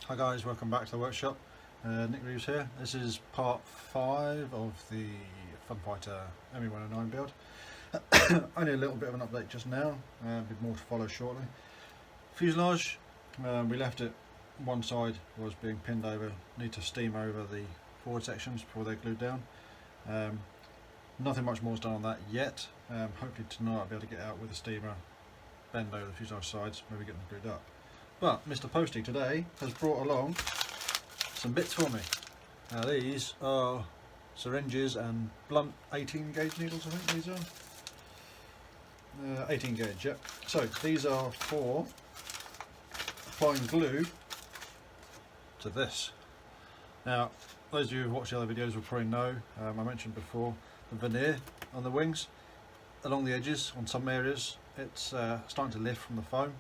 Hi guys, welcome back to the workshop. Nick Reeves here. This is part 5 of the Funfighter ME109 build. Only a little bit of an update just now, a bit more to follow shortly. Fuselage, we left it, one side was being pinned over, need to steam over the forward sections before they're glued down. Nothing much more is done on that yet. Hopefully tonight I'll be able to get out with a steamer, bend over the fuselage sides, maybe get them glued up. But Mr. Posty today has brought along some bits for me. Now these are syringes and blunt 18 gauge needles, I think these are. 18 gauge, yep. So these are for applying glue to this. Now those of you who've watched the other videos will probably know, I mentioned before, the veneer on the wings, along the edges on some areas, it's starting to lift from the foam.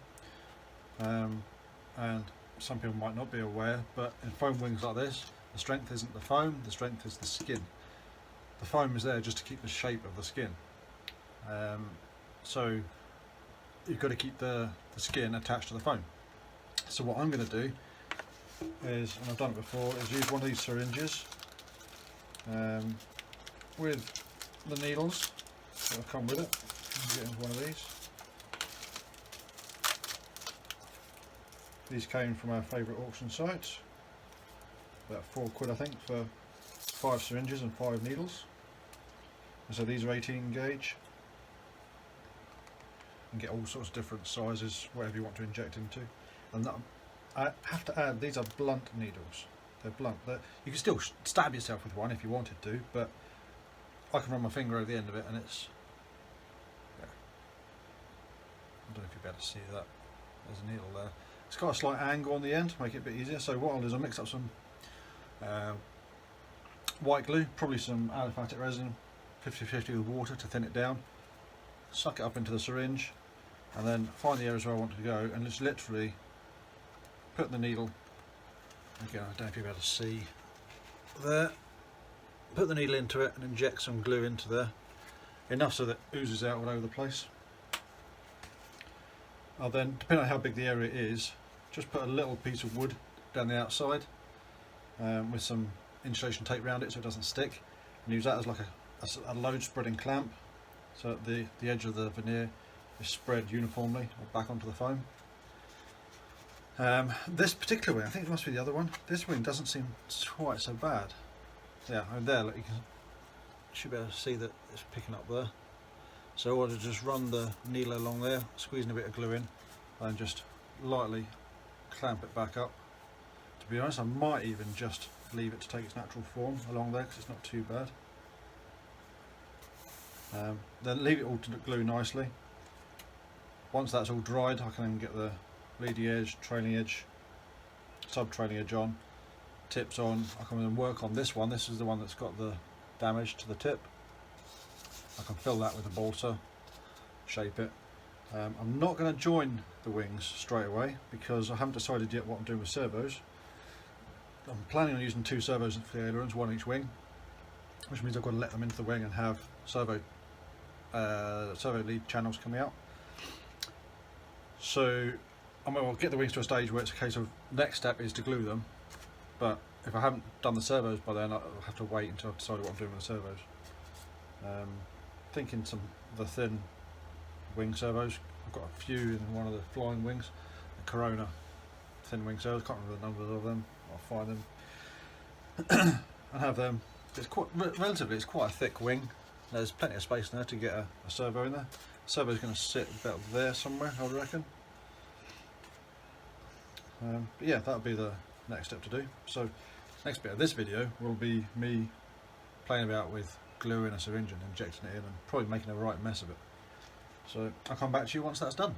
And some people might not be aware, but in foam wings like this, the strength isn't the foam, the strength is the skin. The foam is there just to keep the shape of the skin. So you've got to keep the skin attached to the foam. So what I'm going to do is, and I've done it before, is use one of these syringes with the needles that will come with it. Get into one of these. These came from our favourite auction site, about £4 I think for 5 syringes and 5 needles. And so these are 18 gauge. You can get all sorts of different sizes, whatever you want to inject into. And that, I have to add, these are blunt needles. They're blunt. You can still stab yourself with one if you wanted to, but I can run my finger over the end of it and it's, yeah. I don't know if you'll be able to see that. There's a needle there. It's got a slight angle on the end to make it a bit easier. So what I'll do is I'll mix up some white glue, probably some aliphatic resin, 50-50 with water to thin it down, suck it up into the syringe, and then find the areas where I want to go and just literally put the needle, again I don't know if you'll be able to see there, put the needle into it and inject some glue into there, enough so that it oozes out all over the place. I'll then, depending on how big the area is, just put a little piece of wood down the outside with some insulation tape around it so it doesn't stick, and use that as like a load spreading clamp so that the edge of the veneer is spread uniformly back onto the foam. This particular wing, I think it must be the other one, this wing doesn't seem quite so bad. Yeah, and there, look, you should be able to see that it's picking up there. So I'll just run the needle along there, squeezing a bit of glue in, and just lightly clamp it back up. To be honest, I might even just leave it to take its natural form along there because it's not too bad. Then leave it all to glue nicely. Once that's all dried, I can then get the leading edge, trailing edge, sub-trailing edge on, tips on. I can then work on this one. This is the one that's got the damage to the tip. I can fill that with a balsa, shape it. I'm not going to join the wings straight away because I haven't decided yet what I'm doing with servos. I'm planning on using 2 servos for the ailerons, one each wing, which means I've got to let them into the wing and have servo lead channels coming out. So I'll get the wings to a stage where it's a case of next step is to glue them, but if I haven't done the servos by then I'll have to wait until I've decided what I'm doing with the servos. Thinking some of the thin wing servos. I've got a few in one of the flying wings, the Corona thin wing servos. Can't remember the numbers of them. I'll find them and have them. It's quite relatively. It's quite a thick wing. There's plenty of space there to get a servo in there. The servo is going to sit about there somewhere, I would reckon. But yeah, that'll be the next step to do. So next bit of this video will be me playing about with gluing a syringe and injecting it in and probably making a right mess of it. So I'll come back to you once that's done.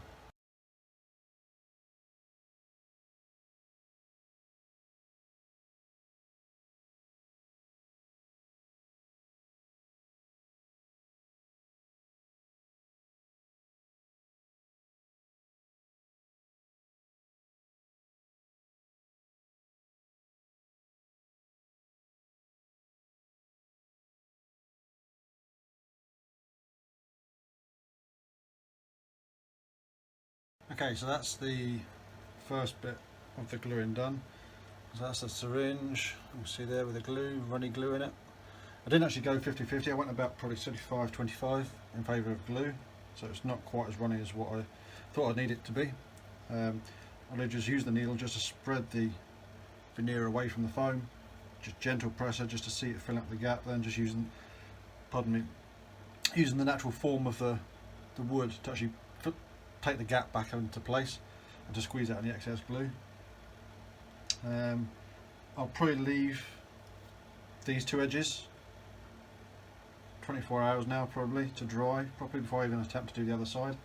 Okay, so that's the first bit of the gluing done. So that's a syringe, you can see there with the glue, runny glue in it. I didn't actually go 50-50, I went about probably 75-25 in favour of glue, so it's not quite as runny as what I thought I'd need it to be. I'll just use the needle just to spread the veneer away from the foam, just gentle pressure just to see it fill up the gap, then just using, using the natural form of the wood to actually take the gap back into place and to squeeze out any excess glue. I'll probably leave these two edges 24 hours now probably to dry properly before I even attempt to do the other side.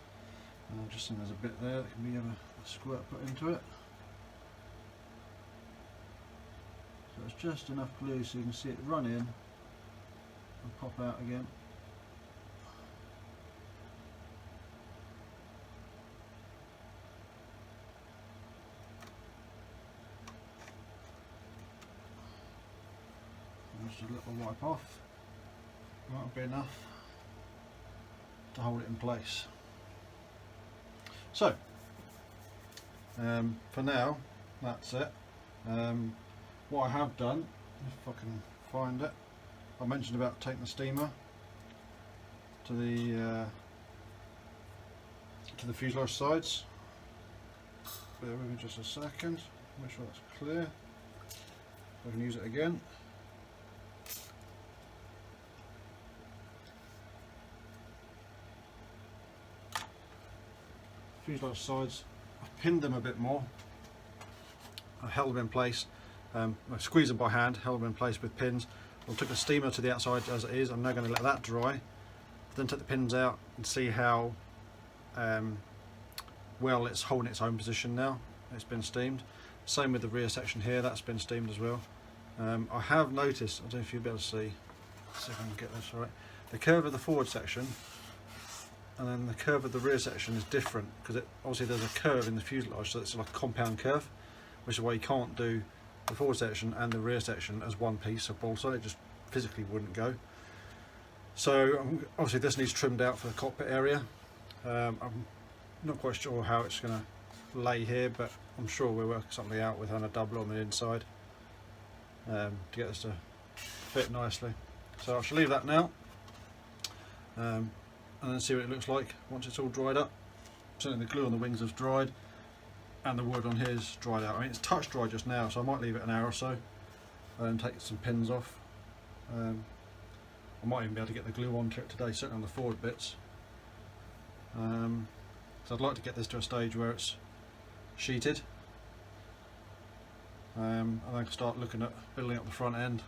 Just think there's a bit there that can be a squirt put into it. So it's just enough glue so you can see it run in and pop out again. Just a little wipe off, that'll be enough to hold it in place. So for now that's it. What I have done, if I can find it, I mentioned about taking the steamer to the fuselage sides. Bear with me just a second, make sure that's clear. I can use it again. Fuselage sides, I've pinned them a bit more, I held them in place, I squeezed them by hand, held them in place with pins. I took the steamer to the outside as it is. I'm now going to let that dry, then take the pins out and see how well it's holding its own position now. It's been steamed. Same with the rear section here, that's been steamed as well. I have noticed, I don't know if you'll be able to see if I can get this right, the curve of the forward section and then the curve of the rear section is different because obviously there's a curve in the fuselage, so it's like a compound curve, which is why you can't do the forward section and the rear section as one piece of balsa. It just physically wouldn't go. So obviously this needs trimmed out for the cockpit area. I'm not quite sure how it's going to lay here, but I'm sure we'll work something out with having a double on the inside to get this to fit nicely. So I shall leave that now. And then see what it looks like once it's all dried up. Certainly the glue on the wings has dried and the wood on here is dried out. I mean, it's touch dry just now, so I might leave it an hour or so and take some pins off. I might even be able to get the glue onto it today, certainly on the forward bits. So I'd like to get this to a stage where it's sheeted, and then I can start looking at building up the front end,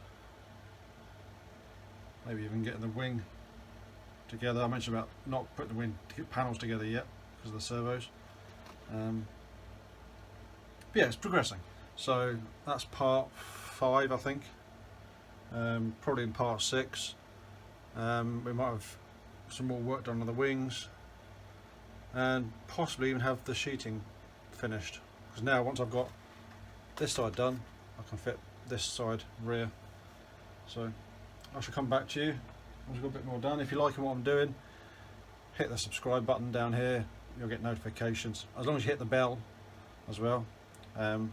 maybe even getting the wing together. I mentioned about not putting the wing panels together yet because of the servos. But yeah, it's progressing. So that's part 5, I think. Probably in part 6 we might have some more work done on the wings and possibly even have the sheeting finished, because now once I've got this side done I can fit this side rear. So I shall come back to you once I've got a bit more done. If you're liking what I'm doing, hit the subscribe button down here, you'll get notifications, as long as you hit the bell as well. You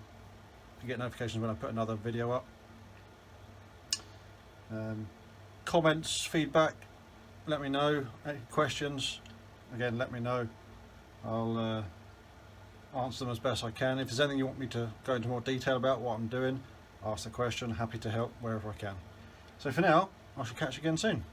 get notifications when I put another video up. Comments, feedback, let me know. Any questions, again let me know. I'll answer them as best I can. If there's anything you want me to go into more detail about what I'm doing, ask the question, happy to help wherever I can. So for now, I shall catch you again soon.